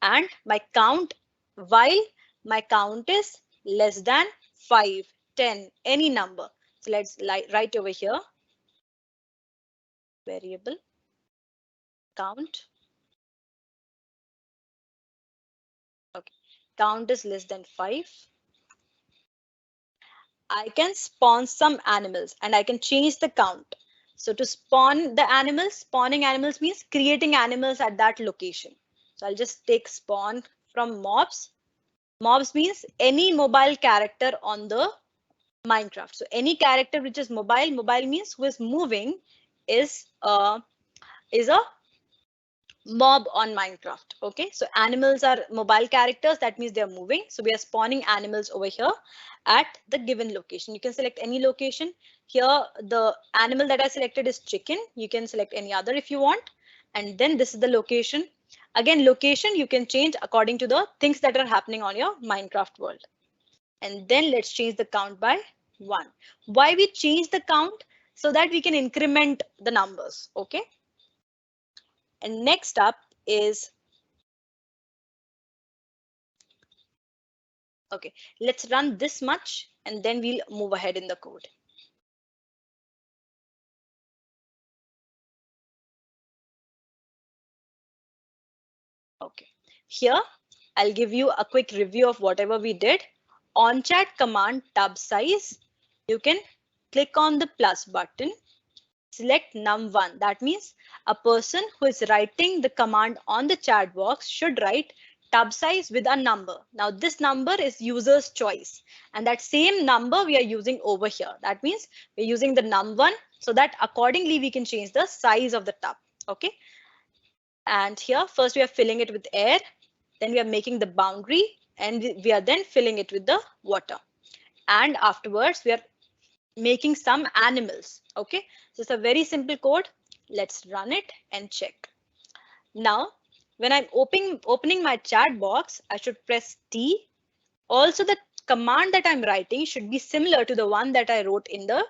and my count, while my count is less than 5, 10, any number. So let's write over here variable count. Okay, count is less than 5. I can spawn some animals and I can change the count. So to spawn the animals, spawning animals means creating animals at that location. So I'll just take spawn from mobs. Mobs means any mobile character on the Minecraft. So any character which is mobile means who is moving is a mob on Minecraft. Okay, so animals are mobile characters, that means they're moving. So we are spawning animals over here at the given location. You can select any location. Here the animal that I selected is chicken. You can select any other if you want. And then this is the location. Again, location you can change according to the things that are happening on your Minecraft world. And then let's change the count by 1. Why we change the count? So that we can increment the numbers. Okay. And next up is, okay, let's run this much and then we'll move ahead in the code. Okay, here I'll give you a quick review of whatever we did. On chat command tab size, you can click on the plus button, select num1. That means a person who is writing the command on the chat box should write tab size with a number. Now this number is user's choice, and that same number we are using over here. That means we're using the num1 so that accordingly we can change the size of the tab. Okay. And here first we are filling it with air, then we are making the boundary, and we are then filling it with the water. and afterwards we are making some animals. Okay, so it's a very simple code. Let's run it and check. Now, when I'm opening my chat box, I should press T. Also, the command that I'm writing should be similar to the one that I wrote in the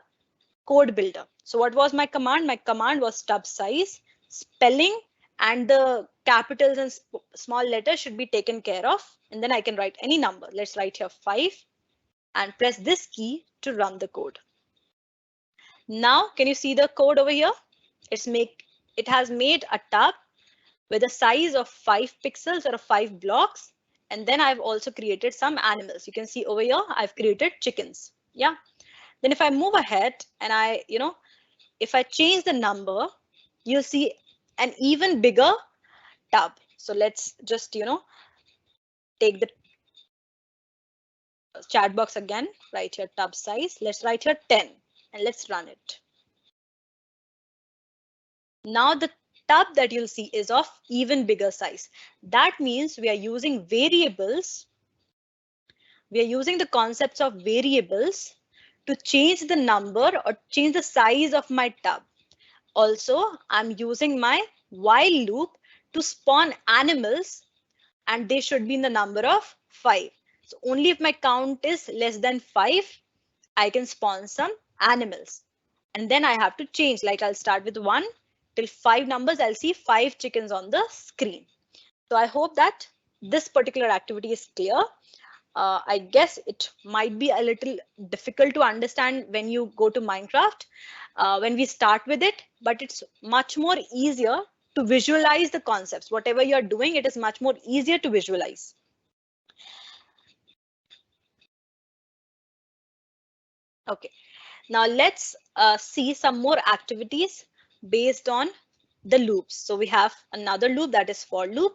code builder. So what was my command? My command was stub size, spelling, and the capitals and small letters should be taken care of. And then I can write any number. Let's write here 5 and press this key to run the code. Now, can you see the code over here? It has made a tab with a size of 5 pixels or 5 blocks. And then I've also created some animals. You can see over here, I've created chickens. Yeah. Then if I move ahead and if I change the number, you'll see an even bigger tab. So let's just, take the chat box again, write here tab size. Let's write here 10 and let's run it. Now the tab that you'll see is of even bigger size. That means we are using variables. We are using the concepts of variables to change the number or change the size of my tab. Also, I'm using my while loop to spawn animals and they should be in the number of 5. So only if my count is less than 5, I can spawn some animals. And then I have to change, like I'll start with 1 till 5 numbers, I'll see 5 chickens on the screen. So I hope that this particular activity is clear. I guess it might be a little difficult to understand when you go to Minecraft, when we start with it, but it's much more easier to visualize the concepts. Whatever you're doing, it is much more easier to visualize. Okay, now let's see some more activities based on the loops. So we have another loop, that is for loop.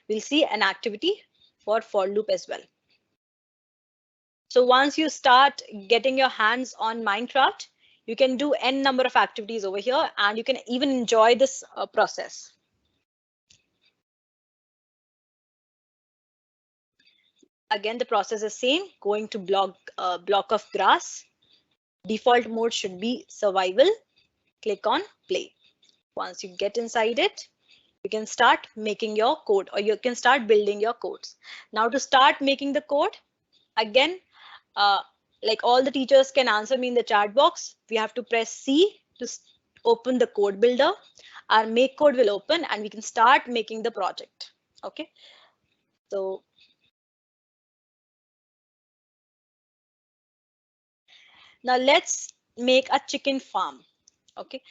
We'll see an activity for loop as well. So once you start getting your hands on Minecraft, you can do n number of activities over here and you can even enjoy this process. Again, the process is same, going to block of grass. Default mode should be survival. Click on play. Once you get inside it, you can start making your code or you can start building your codes. Now to start making the code, again, like all the teachers can answer me in the chat box, we have to press C to open the code builder. Our make code will open and we can start making the project. Okay, so now let's make a chicken farm. Okay,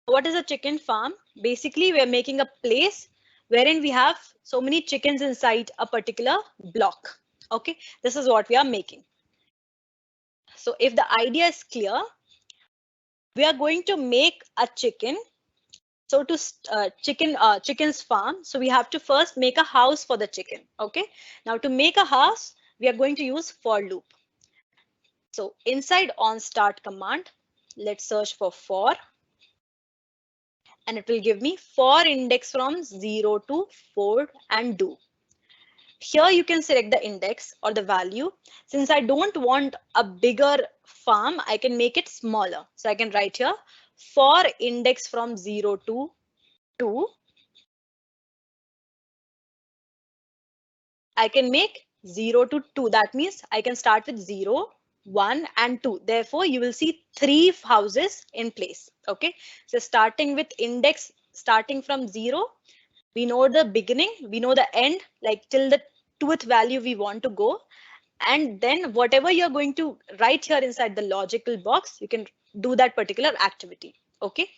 what is a chicken farm? Basically, we are making a place wherein we have so many chickens inside a particular block. Okay, this is what we are making. So if the idea is clear, we are going to make a chicken. So to chicken's farm, so we have to first make a house for the chicken. Okay, now to make a house, we are going to use for loop. So inside on start command, let's search for, and it will give me for index from 0 to 4 and do. Here you can select the index or the value. Since I don't want a bigger farm, I can make it smaller. So I can write here for index from 0 to 2. I can make 0 to 2. That means I can start with 0, 1 and 2. Therefore, you will see 3 houses in place. Okay, so starting with index, starting from 0, we know the beginning, we know the end, like till the 2th value we want to go. And then whatever you're going to write here inside the logical box, you can do that particular activity. Okay,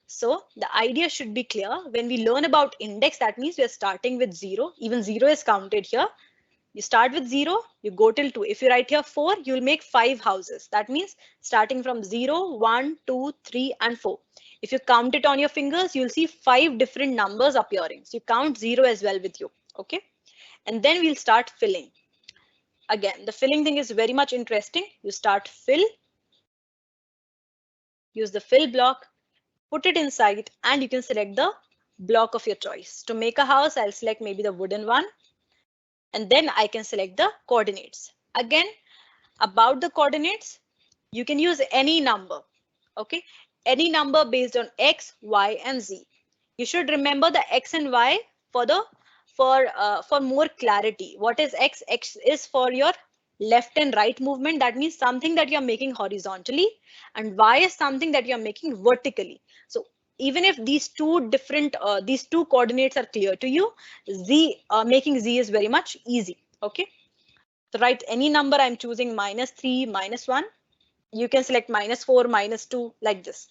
so the idea should be clear. When we learn about index, that means we are starting with 0. Even 0 is counted here. You start with 0, you go till 2. If you write here 4, you'll make 5 houses. That means starting from 0, 1, 2, 3 and 4. If you count it on your fingers, you'll see 5 different numbers appearing. So you count 0 as well with you. Okay, and then we'll start filling. Again, the filling thing is very much interesting. You start fill, use the fill block, put it inside, and you can select the block of your choice. To make a house, I'll select maybe the wooden one, and then I can select the coordinates. Again, about the coordinates, you can use any number. Okay, any number based on x, y, and z. You should remember the x and y for the for more clarity. What is x? X is for your left and right movement. That means something that you're making horizontally, and y is something that you're making vertically. So even if these two coordinates are clear to you, z making z is very much easy. Okay, so write any number. I'm choosing -3, -1. You can select -4, -2, like this.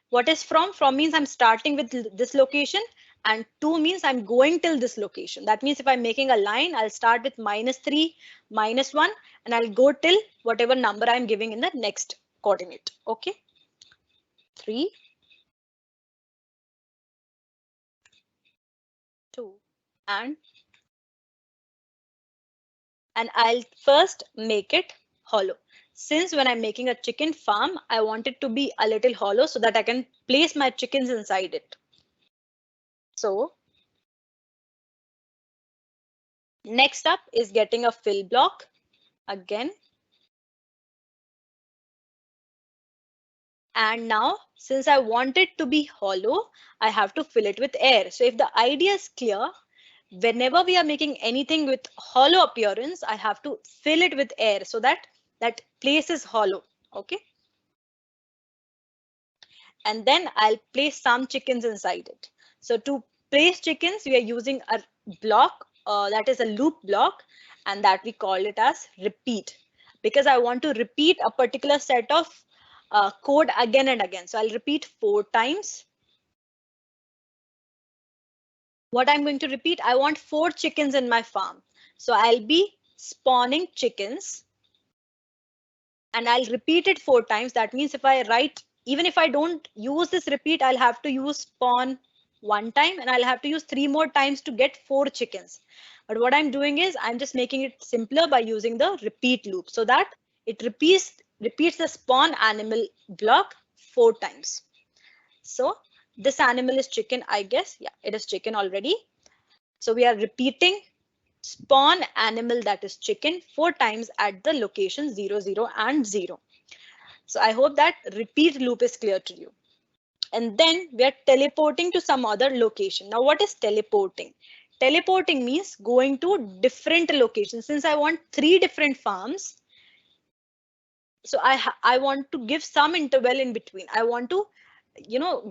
What is from? From means I'm starting with this location, and to means I'm going till this location. That means if I'm making a line, I'll start with -3, -1, and I'll go till whatever number I'm giving in the next coordinate. Okay, 3, 2, and I'll first make it hollow. Since when I'm making a chicken farm, I want it to be a little hollow so that I can place my chickens inside it. So next up is getting a fill block. Again, and now since I want it to be hollow, I have to fill it with air. So if the idea is clear, whenever we are making anything with hollow appearance, I have to fill it with air so that that place is hollow. Okay, and then I'll place some chickens inside it. So to place chickens, we are using a block that is a loop block, and that we call it as repeat, because I want to repeat a particular set of code again and again. So I'll repeat 4 times. What I'm going to repeat, I want 4 chickens in my farm. So I'll be spawning chickens, and I'll repeat it 4 times. That means if I write, even if I don't use this repeat, I'll have to use spawn 1 time, and I'll have to use 3 more times to get 4 chickens. But what I'm doing is I'm just making it simpler by using the repeat loop so that it repeats the spawn animal block 4 times. So this animal is chicken, I guess. Yeah, it is chicken already. So we are repeating spawn animal, that is chicken, 4 times at the location 0, 0, and 0. So I hope that repeat loop is clear to you. And then we are teleporting to some other location. Now what is teleporting? Teleporting means going to different locations. Since I want 3 different farms, so I want to give some interval in between. I want to,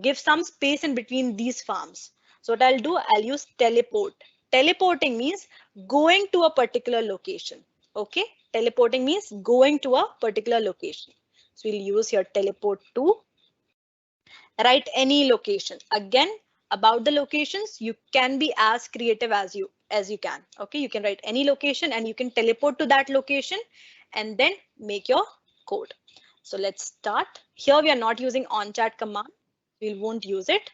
give some space in between these farms. So what I'll do, I'll use teleport. Teleporting means going to a particular location. Okay, teleporting means going to a particular location. So we'll use here teleport to. Write any location. Again, about the locations, you can be as creative as you can. Okay, you can write any location and you can teleport to that location and then make your code. So let's start. Here we are not using onchat command. We won't use it.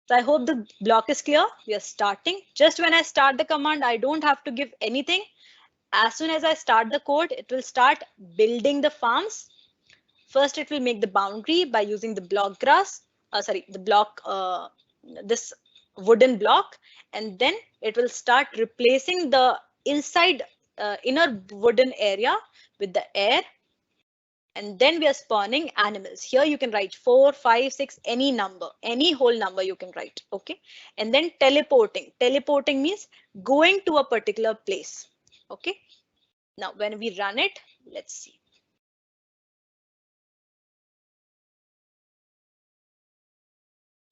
So I hope the block is clear. We are starting. Just when I start the command, I don't have to give anything. As soon as I start the code, it will start building the farms. First, it will make the boundary by using the block grass. This wooden block, and then it will start replacing the inner wooden area with the air. And then we are spawning animals. Here you can write 4, 5, 6, any number, any whole number you can write. Okay. And then teleporting. Teleporting means going to a particular place. Okay. Now when we run it, let's see.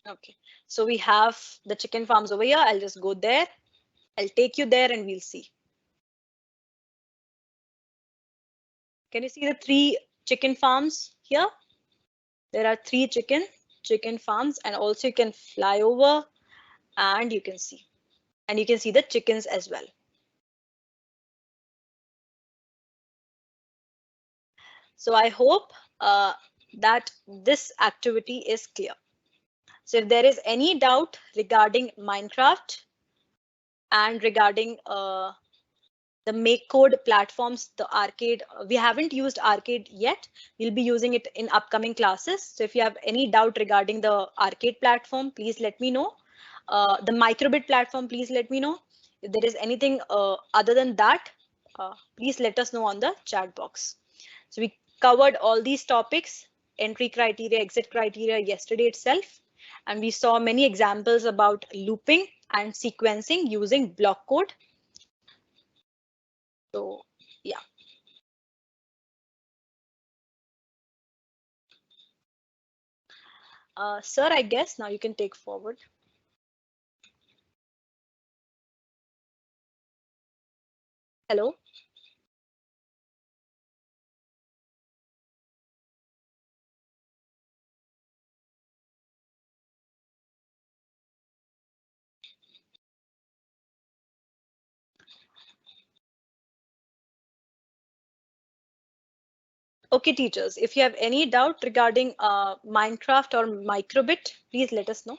Okay. So we have the chicken farms over here. I'll just go there. I'll take you there and we'll see. Can you see the 3 chicken farms here? There are 3 chicken farms, and also you can fly over and you can see. And you can see the chickens as well. So I hope that this activity is clear. So if there is any doubt regarding Minecraft and regarding the MakeCode platforms, the arcade, we haven't used arcade yet. We'll be using it in upcoming classes. So if you have any doubt regarding the arcade platform, please let me know. The Microbit platform, please let me know. If there is anything other than that, please let us know on the chat box. So we covered all these topics, entry criteria, exit criteria yesterday itself, and we saw many examples about looping and sequencing using block code. So yeah. Sir, I guess now you can take forward. Hello. Okay, teachers, if you have any doubt regarding Minecraft or Microbit, please let us know.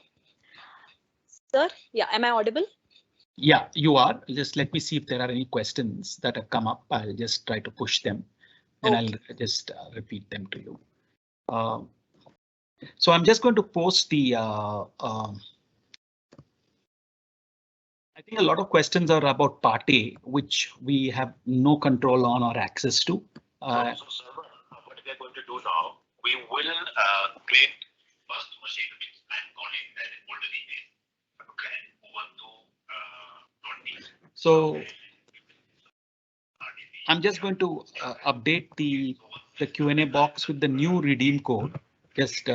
Sir, yeah, am I audible? Yeah, you are. Just let me see if there are any questions that have come up. I'll just try to push them and Okay. I'll just repeat them to you. So I'm just going to post the I think a lot of questions are about part A, which we have no control on or access to. So server, what we are going to do now, we will create first machine which I'm calling that already is okay, Ubuntu 20. So I'm just going to update the Q&A box with the new redeem code, just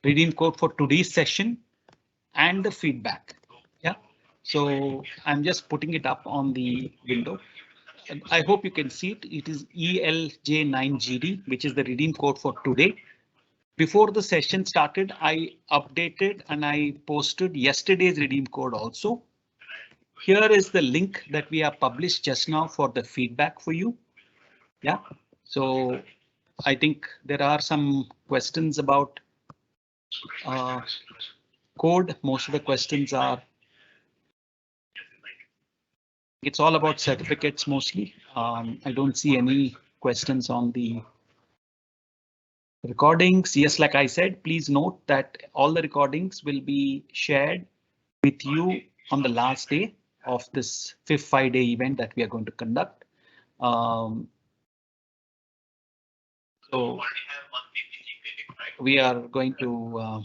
redeem code for today's session and the feedback. Yeah, so I'm just putting it up on the window. And I hope you can see it. It is ELJ9GD, which is the redeem code for today. Before the session started, I updated and I posted yesterday's redeem code also. Here is the link that we have published just now for the feedback for you. Yeah, so I think there are some questions about code. Most of the questions are. It's all about certificates mostly. I don't see any questions on the recordings. Yes, like I said, please note that all the recordings will be shared with you on the last day of this 5th 5-day event that we are going to conduct. So we are going to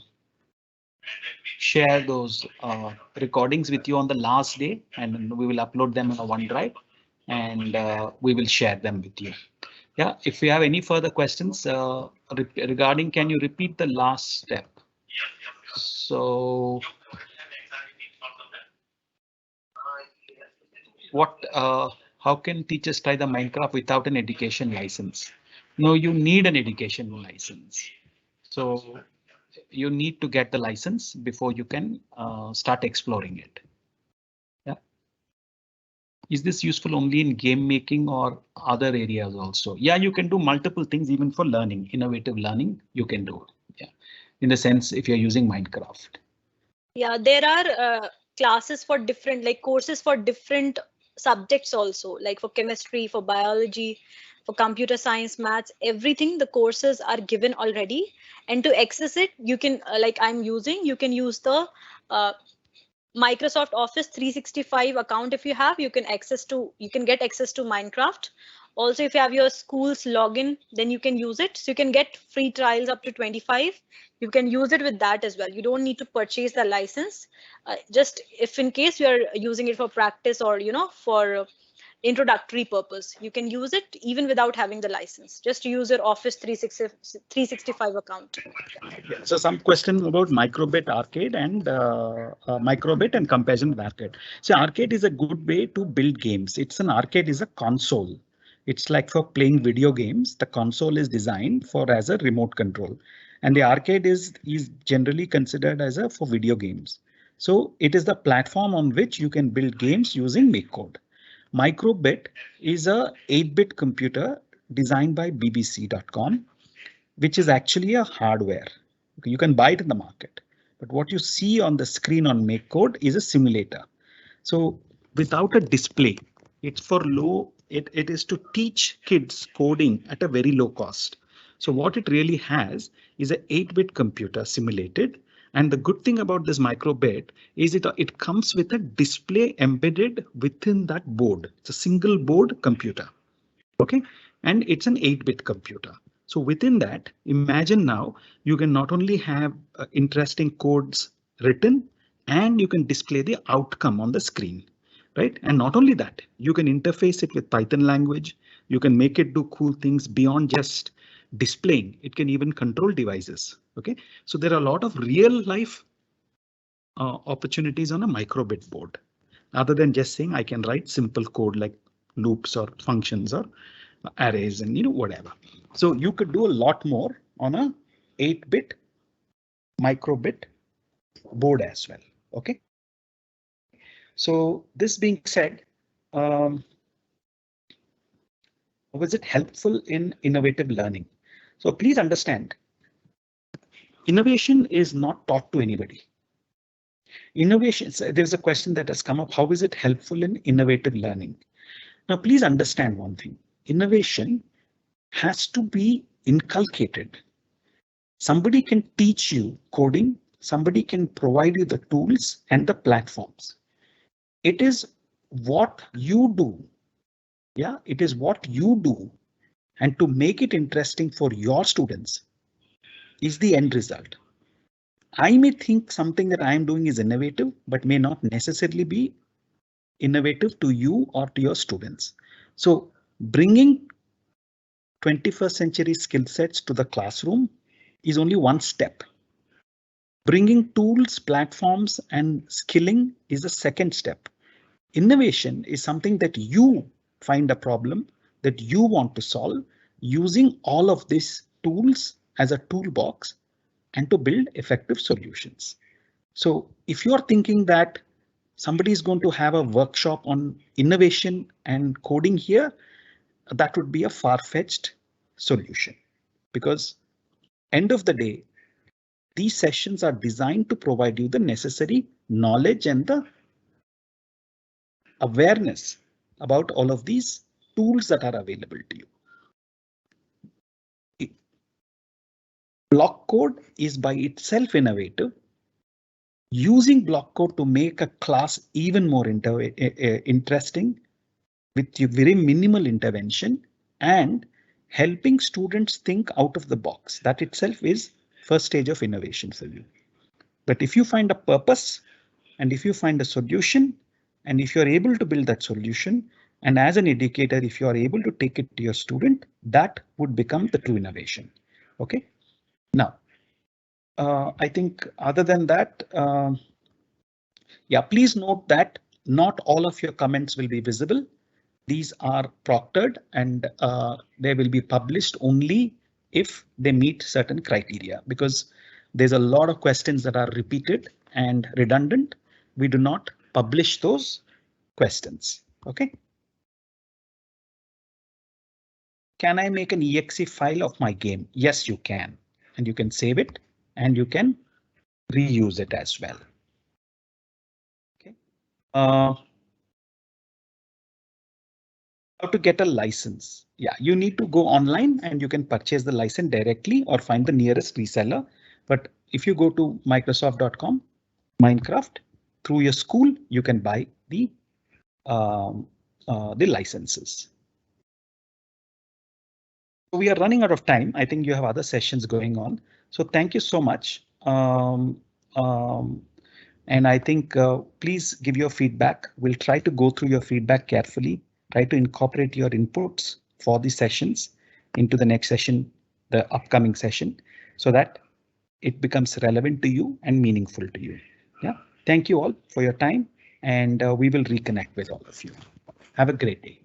share those recordings with you on the last day, and we will upload them on a OneDrive, and we will share them with you. Yeah, if you have any further questions regarding, can you repeat the last step? So what, how can teachers try the Minecraft without an education license? No, you need an education license. So you need to get the license before you can start exploring it. Yeah. Is this useful only in game making or other areas also? Yeah, you can do multiple things even for learning, innovative learning, you can do it. Yeah, in the sense if you're using Minecraft. Yeah, there are classes for different, like courses for different subjects also, like for chemistry, for biology, for computer science, maths, everything. The courses are given already, and to access it, you can like I'm using, you can use the Microsoft Office 365 account. If you have, you can get access to Minecraft. Also, if you have your school's login, then you can use it. So you can get free trials up to 25. You can use it with that as well. You don't need to purchase the license. Just if in case you are using it for practice or, for introductory purpose, you can use it even without having the license. Just use your Office 365 account. Yeah, so some questions about Microbit Arcade and Microbit and comparison with Arcade. So Arcade is a good way to build games. It's an arcade is a console. It's like for playing video games. The console is designed for as a remote control, and the arcade is generally considered as a for video games. So it is the platform on which you can build games using MakeCode. Microbit is a 8-bit computer designed by BBC.com, which is actually a hardware. Okay, you can buy it in the market, but what you see on the screen on MakeCode is a simulator. So without a display, it's for low. It is to teach kids coding at a very low cost. So what it really has is a 8-bit computer simulated, And the good thing about this microbit is it comes with a display embedded within that board. It's a single board computer. OK, and it's an 8-bit computer. So within that, imagine now you can not only have interesting codes written, and you can display the outcome on the screen, right? And not only that, you can interface it with Python language. You can make it do cool things beyond just displaying. It can even control devices. OK, so there are a lot of real life opportunities on a microbit board, other than just saying I can write simple code like loops or functions or arrays and whatever. So you could do a lot more on a 8-bit microbit board as well. OK, so this being said, was it helpful in innovative learning? So please understand, innovation is not taught to anybody. Innovation, there's a question that has come up. How is it helpful in innovative learning? Now, please understand one thing. Innovation has to be inculcated. Somebody can teach you coding. Somebody can provide you the tools and the platforms. It is what you do. Yeah, it is what you do. And to make it interesting for your students is the end result. I may think something that I am doing is innovative, but may not necessarily be innovative to you or to your students. So bringing 21st century skill sets to the classroom is only one step. Bringing tools, platforms, and skilling is the second step. Innovation is something that you find a problem that you want to solve using all of these tools as a toolbox and to build effective solutions. So if you're thinking that somebody is going to have a workshop on innovation and coding here, that would be a far-fetched solution, because end of the day, these sessions are designed to provide you the necessary knowledge and the awareness about all of these tools that are available to you. Block code is by itself innovative. Using block code to make a class even more interesting with very minimal intervention and helping students think out of the box. That itself is first stage of innovation for you. But if you find a purpose and if you find a solution and if you're able to build that solution, and as an educator, if you are able to take it to your student, that would become the true innovation. OK, now I think other than that, yeah, please note that not all of your comments will be visible. These are proctored and they will be published only if they meet certain criteria, because there's a lot of questions that are repeated and redundant. We do not publish those questions. OK. Can I make an exe file of my game? Yes, you can. And you can save it and you can reuse it as well. OK. How to get a license? Yeah, you need to go online and you can purchase the license directly or find the nearest reseller. But if you go to Microsoft.com, Minecraft, through your school, you can buy the licenses. We are running out of time. I think you have other sessions going on. So thank you so much. And I think please give your feedback. We'll try to go through your feedback carefully, try to incorporate your inputs for the sessions into the next session, the upcoming session, so that it becomes relevant to you and meaningful to you. Yeah, thank you all for your time, and we will reconnect with all of you. Have a great day.